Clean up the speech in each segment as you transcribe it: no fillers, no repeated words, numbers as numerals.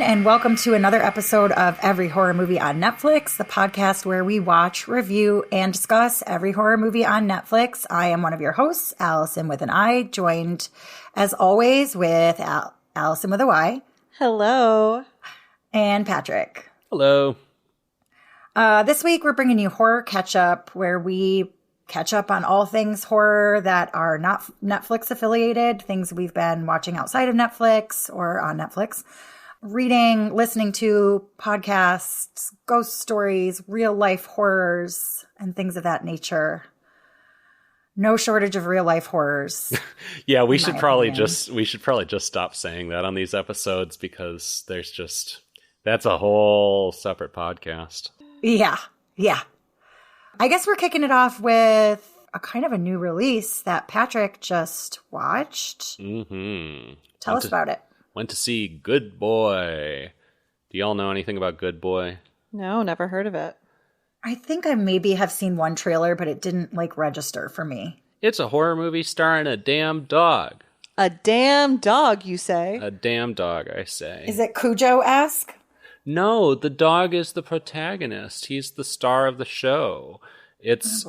And welcome to another episode of Every Horror Movie on Netflix, the podcast where we watch, review, and discuss every horror movie on Netflix. I am one of your hosts, Allison with an I, joined as always with Allison with a Y. Hello. And Patrick. Hello. This week we're bringing you Horror Catchup, where we catch up on all things horror that are not Netflix affiliated, things we've been watching outside of Netflix or on Netflix. Reading, listening to podcasts, ghost stories, real life horrors, and things of that nature. No shortage of real life horrors. Yeah, we should probably just stop saying that on these episodes because that's a whole separate podcast. Yeah. I guess we're kicking it off with a kind of a new release that Patrick just watched. Mm-hmm. Tell us about it. Went to see Good Boy. Do y'all know anything about Good Boy? No, never heard of it. I think I maybe have seen one trailer, but it didn't register for me. It's a horror movie starring a damn dog. A damn dog, you say? A damn dog, I say. Is it Cujo-esque? No, the dog is the protagonist. He's the star of the show. It's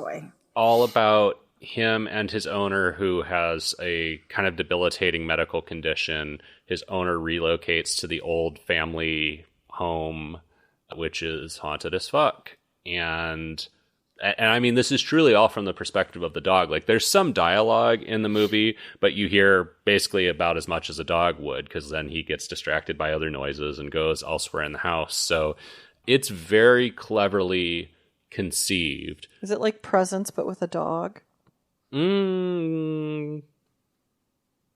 all about him and his owner, who has a kind of debilitating medical condition. His owner relocates to the old family home, which is haunted as fuck. And I mean, this is truly all from the perspective of the dog. Like, there's some dialogue in the movie, but you hear basically about as much as a dog would, because then he gets distracted by other noises and goes elsewhere in the house. So it's very cleverly conceived. Is it like Presents, but with a dog?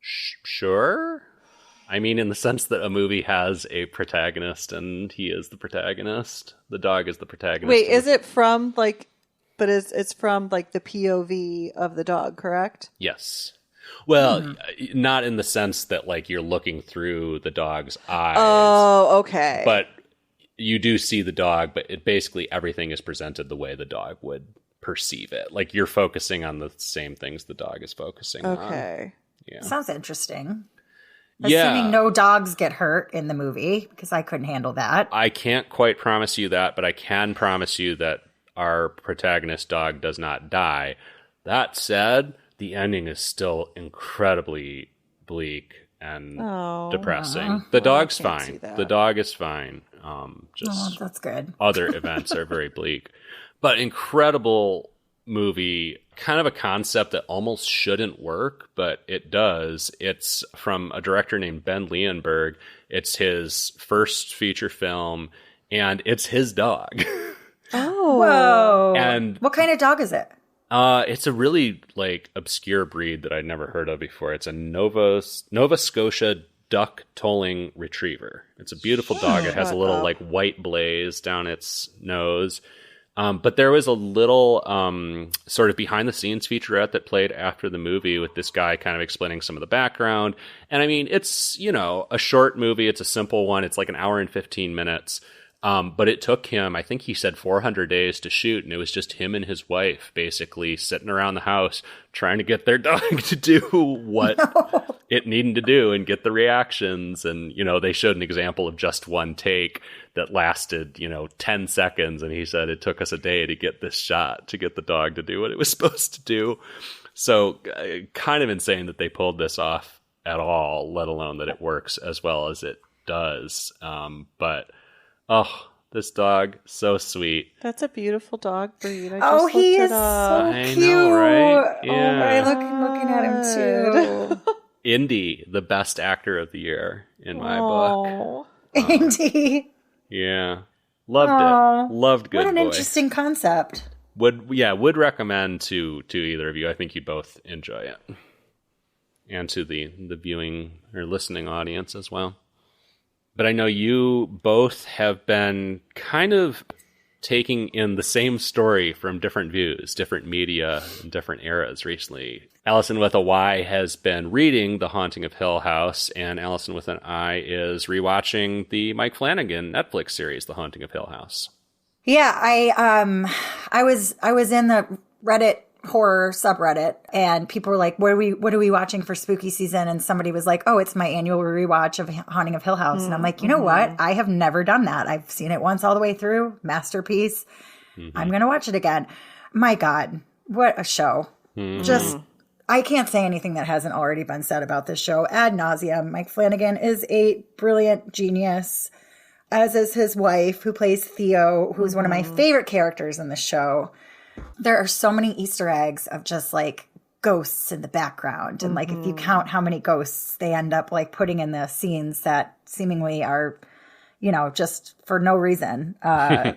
Sure. I mean, in the sense that a movie has a protagonist and he is the protagonist. The dog is the protagonist. Wait, is it from but it's from the POV of the dog, correct? Yes. Well, not in the sense that you're looking through the dog's eyes. Oh, okay. But you do see the dog, but basically everything is presented the way the dog would perceive it. Like, you're focusing on the same things the dog is focusing on. Okay. Yeah. Sounds interesting. Yeah. Assuming no dogs get hurt in the movie, because I couldn't handle that. I can't quite promise you that, but I can promise you that our protagonist dog does not die. That said, the ending is still incredibly bleak and depressing. The dog's fine. The dog is fine. That's good. Other events are very bleak. But incredible movie, kind of a concept that almost shouldn't work, but it does. It's from a director named Ben Leonberg. It's his first feature film, and it's his dog. Oh. Whoa. And what kind of dog is it? It's a really obscure breed that I'd never heard of before. It's a Nova Scotia duck tolling retriever. It's a beautiful dog. It has a little white blaze down its nose. But there was a little sort of behind the scenes featurette that played after the movie with this guy kind of explaining some of the background. And I mean, it's, a short movie. It's a simple one. It's like an hour and 15 minutes. But it took him, I think he said 400 days to shoot. And it was just him and his wife basically sitting around the house trying to get their dog to do what it needed to do and get the reactions. And, they showed an example of just one take that lasted, 10 seconds. And he said it took us a day to get this shot, to get the dog to do what it was supposed to do. So kind of insane that they pulled this off at all, let alone that it works as well as it does. But this dog, so sweet. That's a beautiful dog breed. He is so cute. I know, right? Yeah. I'm looking at him too. Indy, the best actor of the year in my book. Indy. Yeah. Loved it. Loved Good Boy. What an interesting concept. Would recommend to either of you. I think you'd both enjoy it. And to the viewing or listening audience as well. But I know you both have been kind of taking in the same story from different views, different media, and different eras recently. Allison with a Y has been reading The Haunting of Hill House, and Allison with an I is rewatching the Mike Flanagan Netflix series, The Haunting of Hill House. Yeah, I was in the Reddit horror subreddit, and people were like, what are we watching for spooky season? And somebody was like, oh, it's my annual rewatch of Haunting of Hill House. And I'm like, you know what? I have never done that. I've seen it once all the way through. Masterpiece. I'm going to watch it again. My God, what a show. Just, I can't say anything that hasn't already been said about this show ad nauseum. Mike Flanagan is a brilliant genius, as is his wife, who plays Theo, who's one of my favorite characters in the show. There are so many Easter eggs of just like ghosts in the background. And like, if you count how many ghosts they end up like putting in the scenes that seemingly are, you know, just for no reason,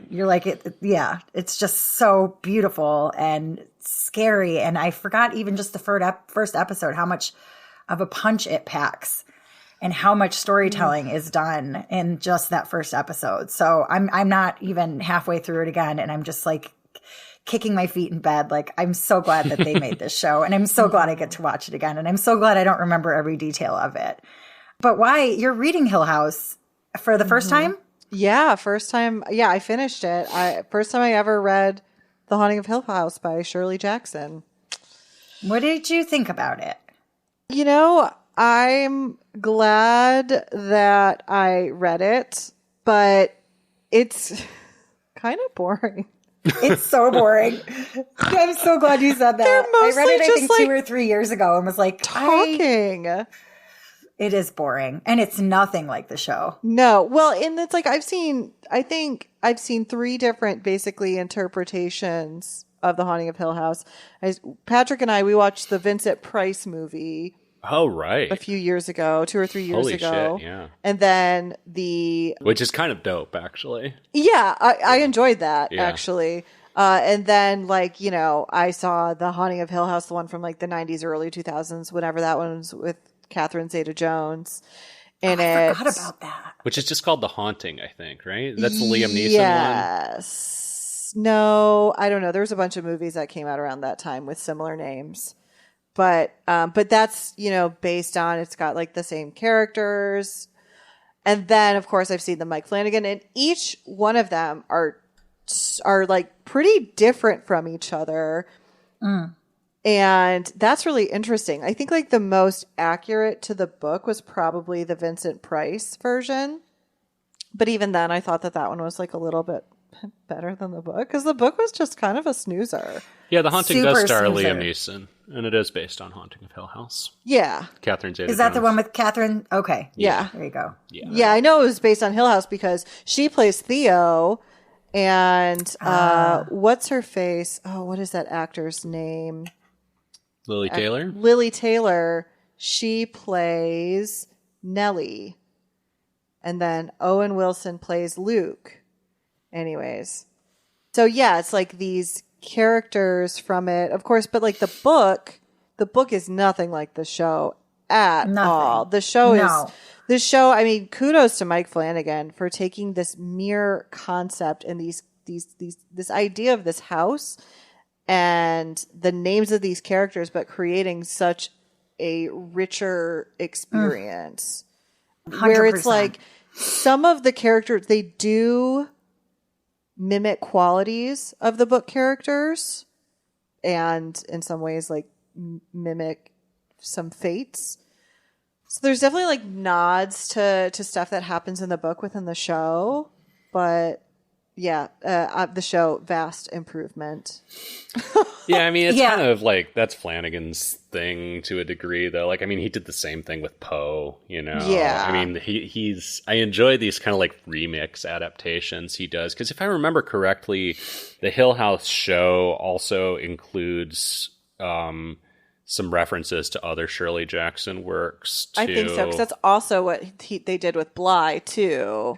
you're like, it's just so beautiful and scary. And I forgot even just the first episode, how much of a punch it packs and how much storytelling is done in just that first episode. So I'm not even halfway through it again. And I'm just like, kicking my feet in bed. Like, I'm so glad that they made this show, and I'm so glad I get to watch it again. And I'm so glad I don't remember every detail of it. But why you're reading Hill House for the first time? Yeah, first time. Yeah, I finished it. First time I ever read The Haunting of Hill House by Shirley Jackson. What did you think about it? You know, I'm glad that I read it, but it's kind of boring. It's so boring. I'm so glad you said that. I read it, I think, like 2 or 3 years ago and was like, talking. It is boring. And it's nothing like the show. No. Well, and it's like I think I've seen 3 different basically interpretations of The Haunting of Hill House. Patrick and we watched the Vincent Price movie. Oh, right. A few years ago, 2 or 3 years ago. Holy shit, yeah. And then which is kind of dope, actually. Yeah, I enjoyed that, actually. And then, like, you know, I saw The Haunting of Hill House, the one from, like, the 90s, early 2000s, whatever that one was, with Catherine Zeta-Jones. And I forgot about that. Which is just called The Haunting, I think, right? That's the Liam Neeson one? Yes. No, I don't know. There was a bunch of movies that came out around that time with similar names. But that's, you know, based on, it's got like the same characters. And then, of course, I've seen the Mike Flanagan, and each one of them are like pretty different from each other. And that's really interesting. I think like the most accurate to the book was probably the Vincent Price version. But even then, I thought that one was like a little bit better than the book, because the book was just kind of a snoozer. Yeah, The Haunting Super does star snoozer. Liam Neeson, and it is based on Haunting of Hill House. Yeah. Catherine Zeta-Jones. Is that the one with Catherine? Okay. Yeah. There you go. Yeah, I know it was based on Hill House because she plays Theo, and what's her face? Oh, what is that actor's name? Lily Taylor? Lily Taylor. She plays Nellie. And then Owen Wilson plays Luke. Anyways. So yeah, it's like these characters from it, of course, but like the book is nothing like the show at all. The show I mean, kudos to Mike Flanagan for taking this mere concept and this idea of this house and the names of these characters, but creating such a richer experience. 100%. Where it's like some of the characters, they do mimic qualities of the book characters, and in some ways like mimic some fates. So there's definitely like nods to stuff that happens in the book within the show, but yeah, the show, vast improvement. Yeah, I mean, it's kind of like, that's Flanagan's thing to a degree, though. Like, I mean, he did the same thing with Poe, you know? Yeah. I mean, I enjoy these kind of like remix adaptations he does, because if I remember correctly, the Hill House show also includes some references to other Shirley Jackson works, too. I think so, because that's also what they did with Bly, too.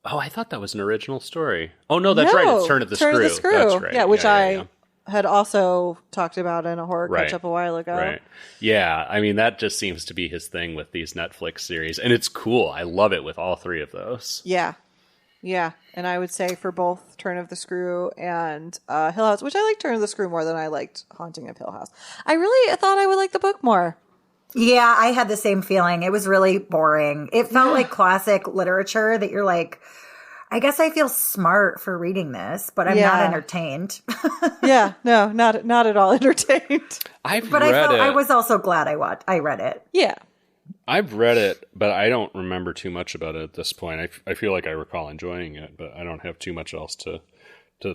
Oh, I thought that was an original story. Oh, no, that's right. It's Turn of the Screw. That's right. Yeah, which I had also talked about in a horror catch-up a while ago. Right. Yeah, I mean, that just seems to be his thing with these Netflix series. And it's cool. I love it with all 3 of those. Yeah. Yeah, and I would say for both Turn of the Screw and Hill House, which I like Turn of the Screw more than I liked Haunting of Hill House. I thought I would like the book more. Yeah, I had the same feeling. It was really boring. It felt like classic literature that you're like, I guess I feel smart for reading this, but I'm not entertained. Yeah, no, not at all entertained. I was also glad I read it. Yeah. I've read it, but I don't remember too much about it at this point. I feel like I recall enjoying it, but I don't have too much else to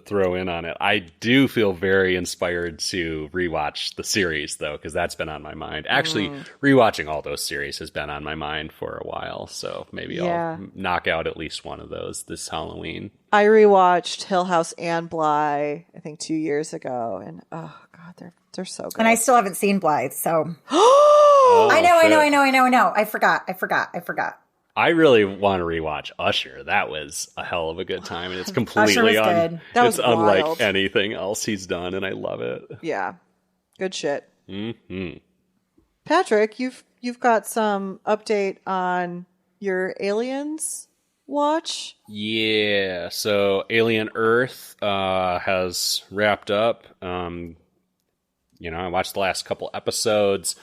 throw in on it. I do feel very inspired to rewatch the series, though, because that's been on my mind. Actually, rewatching all those series has been on my mind for a while, so maybe I'll knock out at least one of those this Halloween. I rewatched Hill House and Bly, I think 2 years ago, and oh god, they're so good. And I still haven't seen Blythe, so Oh, I know. I forgot. I really want to rewatch Usher. That was a hell of a good time, and it's completely good. It's unlike anything else he's done, and I love it. Yeah, good shit. Mm-hmm. Patrick, you've got some update on your Aliens watch? Yeah, so Alien Earth has wrapped up. I watched the last couple episodes.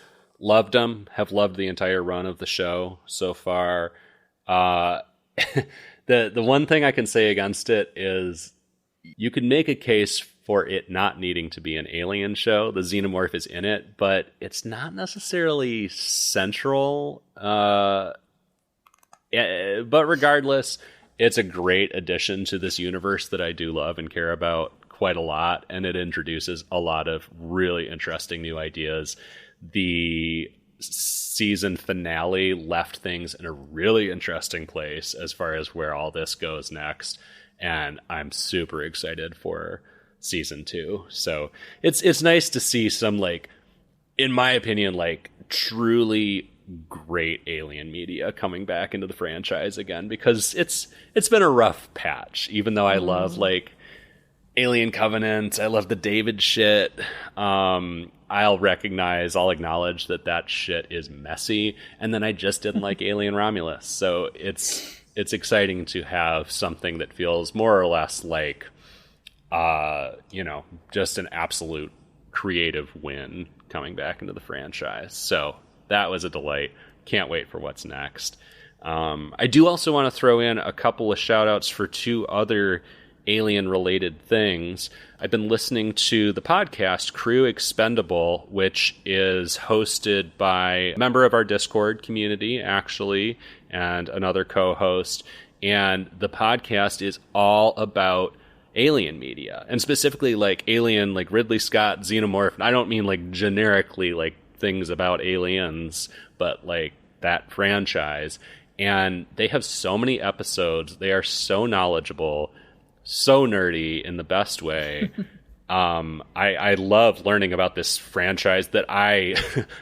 Loved them. Have loved the entire run of the show so far. The one thing I can say against it is you can make a case for it not needing to be an alien show. The xenomorph is in it, but it's not necessarily central. But regardless, it's a great addition to this universe that I do love and care about quite a lot, and it introduces a lot of really interesting new ideas. The season finale left things in a really interesting place as far as where all this goes next, and I'm super excited for season 2. So it's nice to see some, like, in my opinion, like, truly great alien media coming back into the franchise again, because it's been a rough patch. Even though I love, like, Alien Covenant, I love the David shit. I'll acknowledge that shit is messy, and then I just didn't like Alien Romulus. So it's exciting to have something that feels more or less like, just an absolute creative win coming back into the franchise. So that was a delight. Can't wait for what's next. I do also want to throw in a couple of shout outs for 2 other alien related things. I've been listening to the podcast Crew Expendable, which is hosted by a member of our Discord community, actually, and another co-host. And the podcast is all about alien media, and specifically like Alien, like Ridley Scott, Xenomorph. And I don't mean like generically like things about aliens, but like that franchise. And they have so many episodes. They are so knowledgeable, so nerdy in the best way. I love learning about this franchise that I,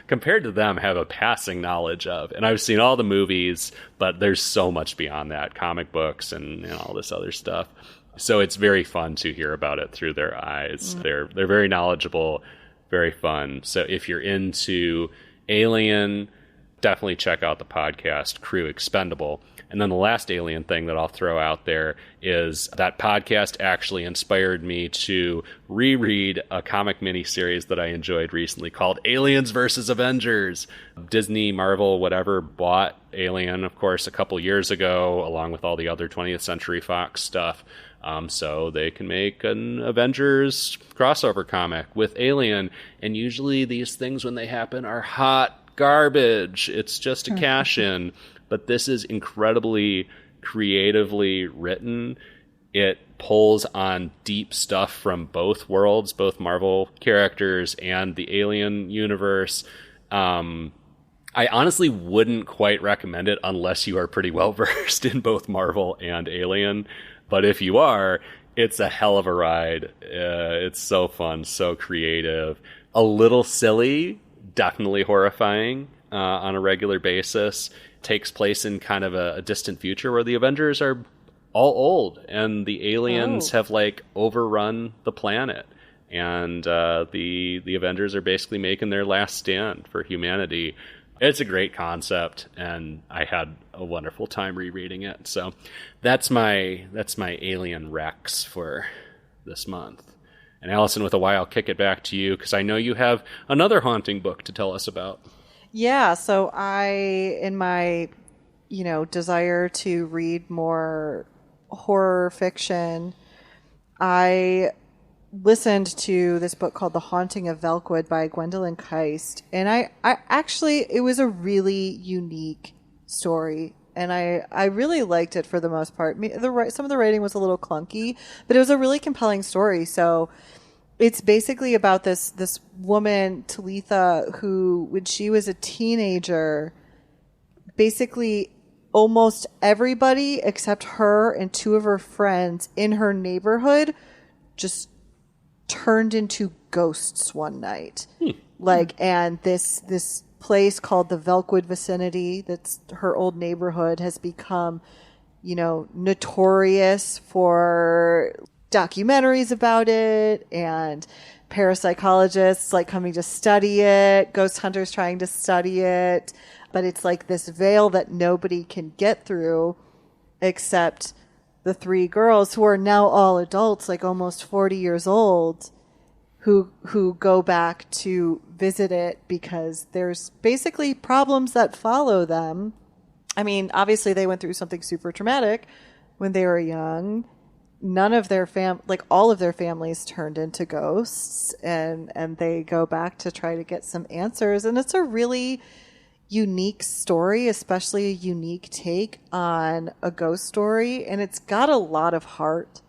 compared to them, have a passing knowledge of. And I've seen all the movies, but there's so much beyond that, comic books and all this other stuff. So it's very fun to hear about it through their eyes. They're very knowledgeable, very fun. So if you're into Alien, definitely check out the podcast Crew Expendable. And then the last alien thing that I'll throw out there is that podcast actually inspired me to reread a comic miniseries that I enjoyed recently called Aliens vs. Avengers. Disney, Marvel, whatever, bought Alien, of course, a couple years ago, along with all the other 20th Century Fox stuff. So they can make an Avengers crossover comic with Alien. And usually these things, when they happen, are hot garbage. It's just a cash-in. But this is incredibly creatively written. It pulls on deep stuff from both worlds, both Marvel characters and the Alien universe. I honestly wouldn't quite recommend it unless you are pretty well versed in both Marvel and Alien. But if you are, it's a hell of a ride. It's so fun, so creative, a little silly, definitely horrifying on a regular basis. Takes place in kind of a distant future where the Avengers are all old and the aliens have like overrun the planet, and the Avengers are basically making their last stand for humanity. It's a great concept, and I had a wonderful time rereading it. So that's my Alien Rex for this month. And Allison, with a Y, I'll kick it back to you because I know you have another haunting book to tell us about. Yeah, so in my, desire to read more horror fiction, I listened to this book called The Haunting of Velkwood by Gwendolyn Keist. And I actually, it was a really unique story. And I really liked it for the most part. Some of the writing was a little clunky, but it was a really compelling story. So it's basically about this woman, Talitha, who, when she was a teenager, basically almost everybody except her and two of her friends in her neighborhood just turned into ghosts one night. And this place called the Velkwood vicinity, that's her old neighborhood, has become, notorious for documentaries about it and parapsychologists coming to study it, ghost hunters trying to study it. But it's like this veil that nobody can get through except the three girls who are now all adults, almost 40 years old, who go back to visit it because there's basically problems that follow them. I mean, obviously they went through something super traumatic when they were young. None of their all of their families turned into ghosts, and they go back to try to get some answers. And it's a really unique story, especially a unique take on a ghost story. And it's got a lot of heart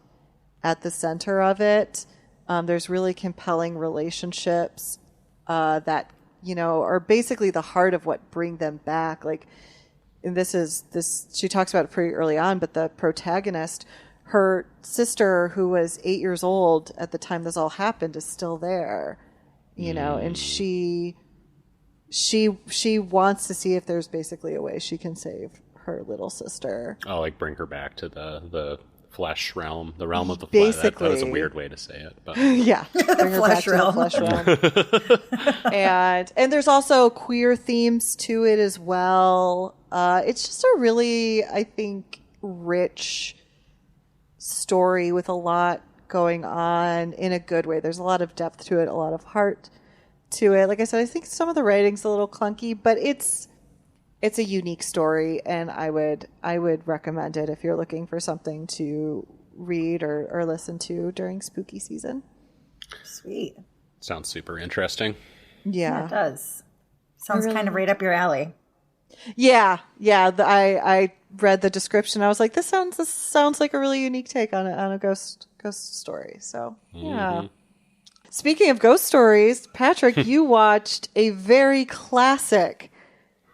at the center of it. There's really compelling relationships that, are basically the heart of what bring them back. And she talks about it pretty early on, but the protagonist, her sister, who was 8 years old at the time this all happened, is still there, and she wants to see if there's basically a way she can save her little sister. Oh, bring her back to the flesh realm, the realm of the flesh. That was a weird way to say it, but yeah, bring her back to the flesh realm. and there's also queer themes to it as well. It's just a really, I think, rich story with a lot going on in a good way. There's a lot of depth to it, a lot of heart to it. Like I said, I think some of the writing's a little clunky, but it's a unique story, and I would recommend it if you're looking for something to read or listen to during spooky season. Sweet. Sounds super interesting. Yeah, it does. Sounds kind of right up your alley. Yeah. I read the description. I was like, this sounds like a really unique take on a ghost story. So yeah. Mm-hmm. Speaking of ghost stories, Patrick, you watched a very classic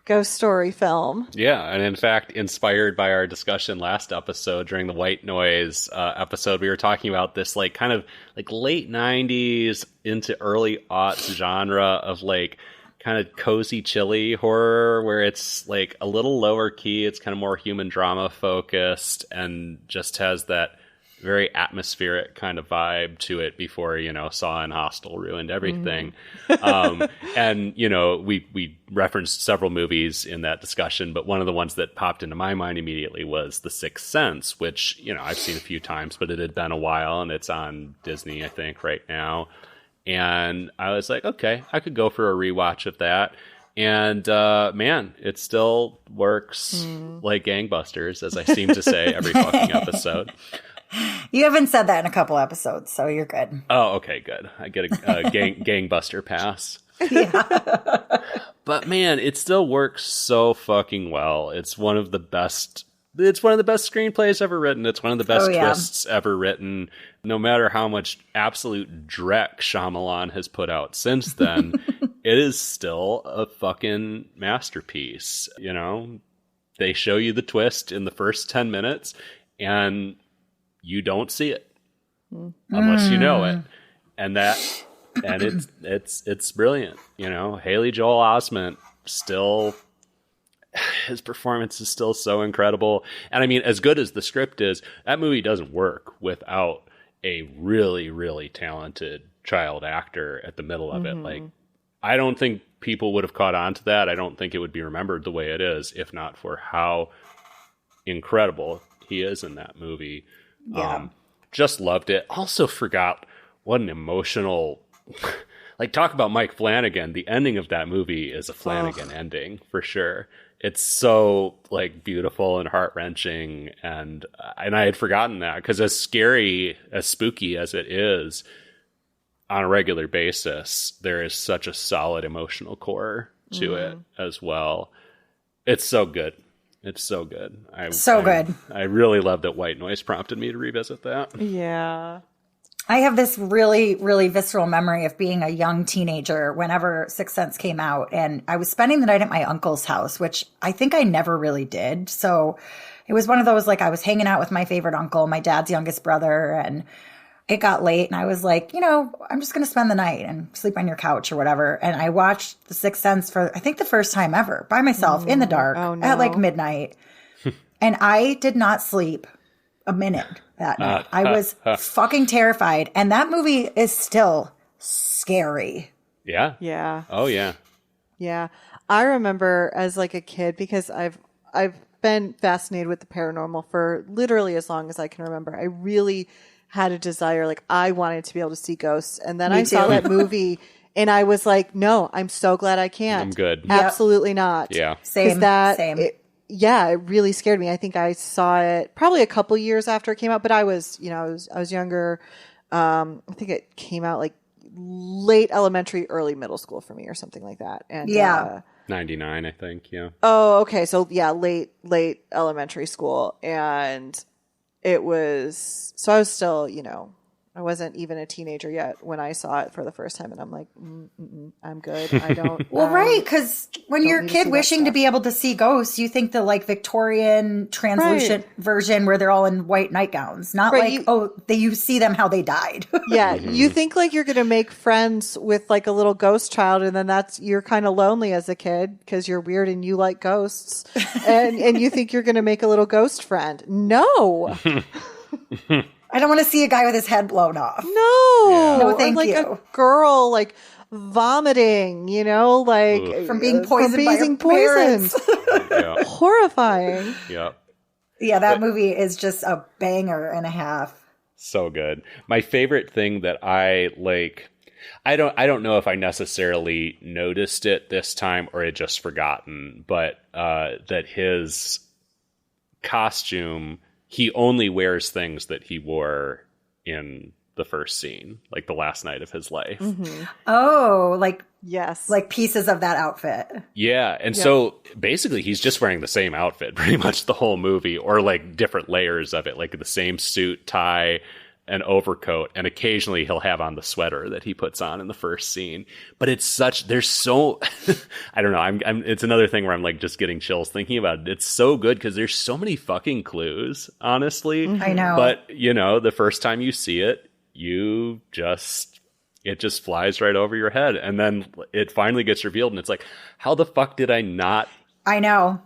ghost story film. Yeah, and in fact, inspired by our discussion last episode during the White Noise episode, we were talking about this kind of late 90s into early aughts genre of kind of cozy, chilly horror, where it's a little lower key. It's kind of more human drama focused and just has that very atmospheric kind of vibe to it before, Saw and Hostel ruined everything. And, we referenced several movies in that discussion, but one of the ones that popped into my mind immediately was The Sixth Sense, which, I've seen a few times, but it had been a while, and it's on Disney, I think, right now. And I was like, okay, I could go for a rewatch of that. And man, it still works like gangbusters, as I seem to say every fucking episode. You haven't said that in a couple episodes, so you're good. Oh, okay, good. I get a gangbuster pass. Yeah. But man, it still works so fucking well. It's one of the best screenplays ever written. It's one of the best twists ever written. No matter how much absolute dreck Shyamalan has put out since then, it is still a fucking masterpiece. They show you the twist in the first 10 minutes, and you don't see it unless you know it. And it's brilliant. Haley Joel Osment still, his performance is still so incredible. And I mean, as good as the script is, that movie doesn't work without a really, really talented child actor at the middle of it. I don't think people would have caught on to that. I don't think it would be remembered the way it is, if not for how incredible he is in that movie. Yeah. Just loved it. Also forgot what an emotional, like, talk about Mike Flanagan. The ending of that movie is a Flanagan ending for sure. It's so like beautiful and heart-wrenching, and I had forgotten that, because as scary, as spooky as it is on a regular basis, there is such a solid emotional core to it as well. It's so good. It's so good. Good. I really love that White Noise prompted me to revisit that. Yeah. I have this really, really visceral memory of being a young teenager whenever Sixth Sense came out. And I was spending the night at my uncle's house, which I think I never really did. So it was one of those, like, I was hanging out with my favorite uncle, my dad's youngest brother, and it got late. And I was like, I'm just going to spend the night and sleep on your couch or whatever. And I watched The Sixth Sense for, I think, the first time ever by myself in the dark at like midnight. And I did not sleep a minute that night. I was fucking terrified. And that movie is still scary. Yeah. Yeah. Oh, yeah. Yeah. I remember as like a kid, because I've been fascinated with the paranormal for literally as long as I can remember. I really had a desire, like I wanted to be able to see ghosts. And then I saw that movie and I was like, no, I'm so glad I can't. I'm good. Absolutely not. Yeah. Same. It really scared me. I think I saw it probably a couple years after it came out, but I was younger. I think it came out like late elementary, early middle school for me or something like that. And 99, I think. Yeah. Oh, okay. So yeah, late elementary school. And it was, so I was still, I wasn't even a teenager yet when I saw it for the first time. And I'm like, I'm good. I don't. Well, right. Because when you're a kid wishing to be able to see ghosts, you think the like Victorian translucent version where they're all in white nightgowns, not you see them how they died. Yeah. You think like you're going to make friends with like a little ghost child. And then you're kind of lonely as a kid because you're weird and you like ghosts. and you think you're going to make a little ghost friend. No. I don't want to see a guy with his head blown off. No, thank you. A girl like vomiting, like from being poisoned by her parents. Horrifying. Yeah. Yeah, that movie is just a banger and a half. So good. My favorite thing that I like, I don't know if I necessarily noticed it this time or had just forgotten, but that his costume, he only wears things that he wore in the first scene, like the last night of his life. Mm-hmm. Oh, like, yes. Like pieces of that outfit. Yeah. And so basically he's just wearing the same outfit pretty much the whole movie, or like different layers of it, like the same suit, tie, and overcoat, and occasionally he'll have on the sweater that he puts on in the first scene. But it's there's so I don't know, it's another thing where I'm like just getting chills thinking about it. It's so good because there's so many fucking clues, honestly. I know. But the first time you see it, it just flies right over your head, and then it finally gets revealed, and it's like, how the fuck did I not know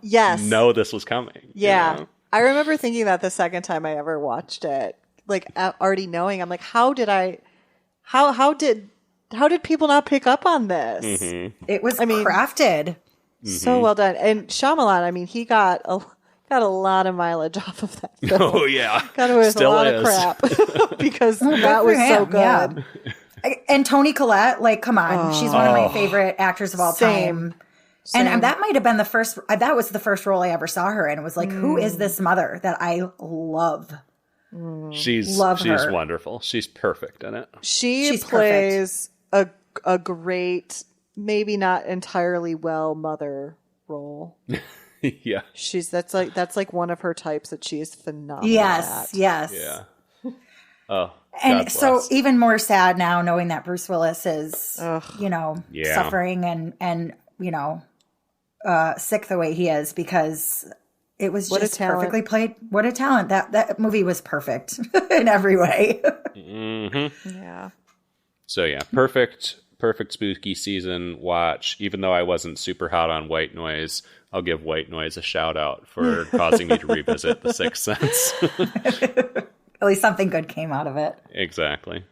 this was coming? Yeah. I remember thinking that the second time I ever watched it, like already knowing, I'm like, how did people not pick up on this? Mm-hmm. It was crafted so well done. And Shyamalan, I mean, he got a lot of mileage off of that film. Oh yeah, got away with a lot of crap because that was so good. Yeah. And Toni Collette, like, come on, she's one of my favorite actors of all time. And that might have been that was the first role I ever saw her in. It was like, who is this mother that I love? She's wonderful. She's perfect in it. She's plays a great, maybe not entirely well mother role. Yeah. That's like one of her types that she is phenomenal Yes. at. Yes. Yeah. Oh. And so even more sad now knowing that Bruce Willis is, suffering and sick the way he is, because it was just perfectly played. What a talent. That movie was perfect in every way. Mm-hmm. Yeah. So yeah, perfect spooky season watch. Even though I wasn't super hot on White Noise, I'll give White Noise a shout out for causing me to revisit The Sixth Sense. At least something good came out of it. Exactly.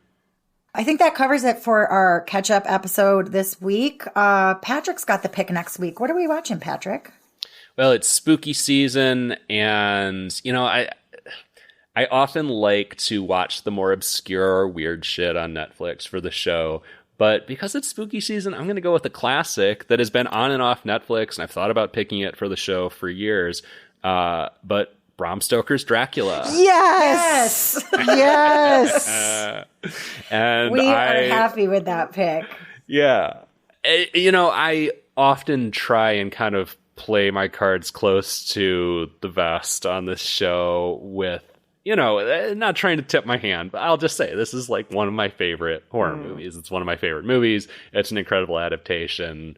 I think that covers it for our catch-up episode this week. Patrick's got the pick next week. What are we watching, Patrick? Well, it's spooky season, and, you know, I often like to watch the more obscure, weird shit on Netflix for the show. But because it's spooky season, I'm going to go with a classic that has been on and off Netflix, and I've thought about picking it for the show for years. But Bram Stoker's Dracula. Yes! Yes! And we are happy with that pick. Yeah. You know, I often try and kind of play my cards close to the vest on this show with, you know, not trying to tip my hand, but I'll just say this is like one of my favorite horror movies. It's one of my favorite movies. It's an incredible adaptation.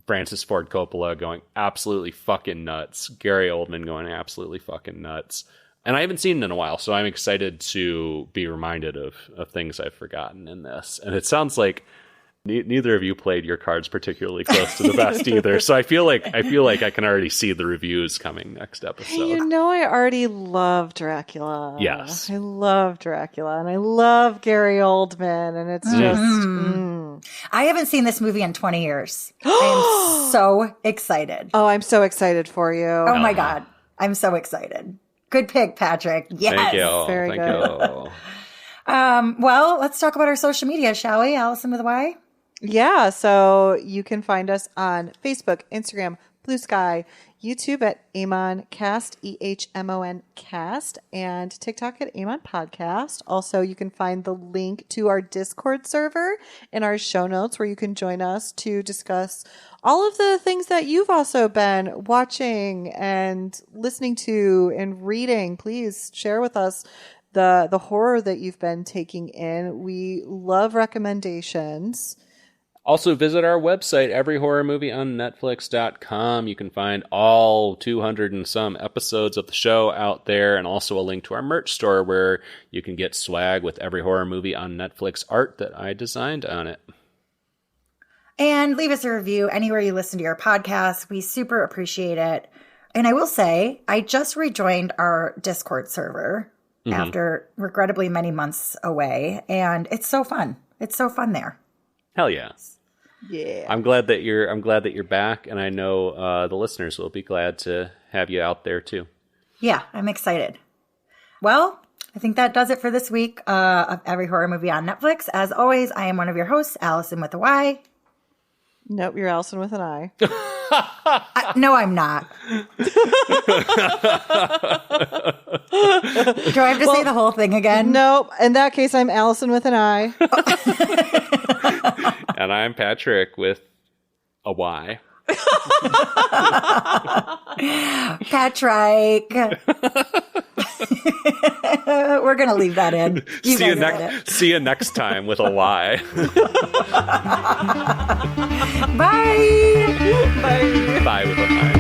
Francis Ford Coppola going absolutely fucking nuts. Gary Oldman going absolutely fucking nuts. And I haven't seen it in a while, so I'm excited to be reminded of things I've forgotten in this. And it sounds like neither of you played your cards particularly close to the vest either. So I feel like I can already see the reviews coming next episode. Hey, you know, I already love Dracula. Yes. I love Dracula, and I love Gary Oldman, and it's just... I haven't seen this movie in 20 years. I am so excited. Oh, I'm so excited for you. Oh my God. I'm so excited. Good pick, Patrick. Yes. Thank you. Very Thank good. you. Well, let's talk about our social media, shall we? Allison with a Y? Yeah, so you can find us on Facebook, Instagram, Blue Sky, YouTube at AmonCast, EHMON Cast, and TikTok at Amon Podcast. Also, you can find the link to our Discord server in our show notes where you can join us to discuss all of the things that you've also been watching and listening to and reading. Please share with us the horror that you've been taking in. We love recommendations. Also, visit our website, everyhorrormovieonnetflix.com. You can find all 200 and some episodes of the show out there, and also a link to our merch store where you can get swag with every horror movie on Netflix art that I designed on it. And leave us a review anywhere you listen to your podcast. We super appreciate it. And I will say, I just rejoined our Discord server after regrettably many months away, and it's so fun. It's so fun there. Hell yeah. Yeah. I'm glad that you're back, and I know the listeners will be glad to have you out there too. Yeah, I'm excited. Well, I think that does it for this week of Every Horror Movie on Netflix. As always, I am one of your hosts, Allison with a Y. Nope, you're Allison with an I. No, I'm not. Do I have to say the whole thing again? Nope. In that case, I'm Allison with an I. And I'm Patrick with a Y. Patrick. We're going to leave that in. See you next time with a Y. Bye. Bye. Bye with a Y.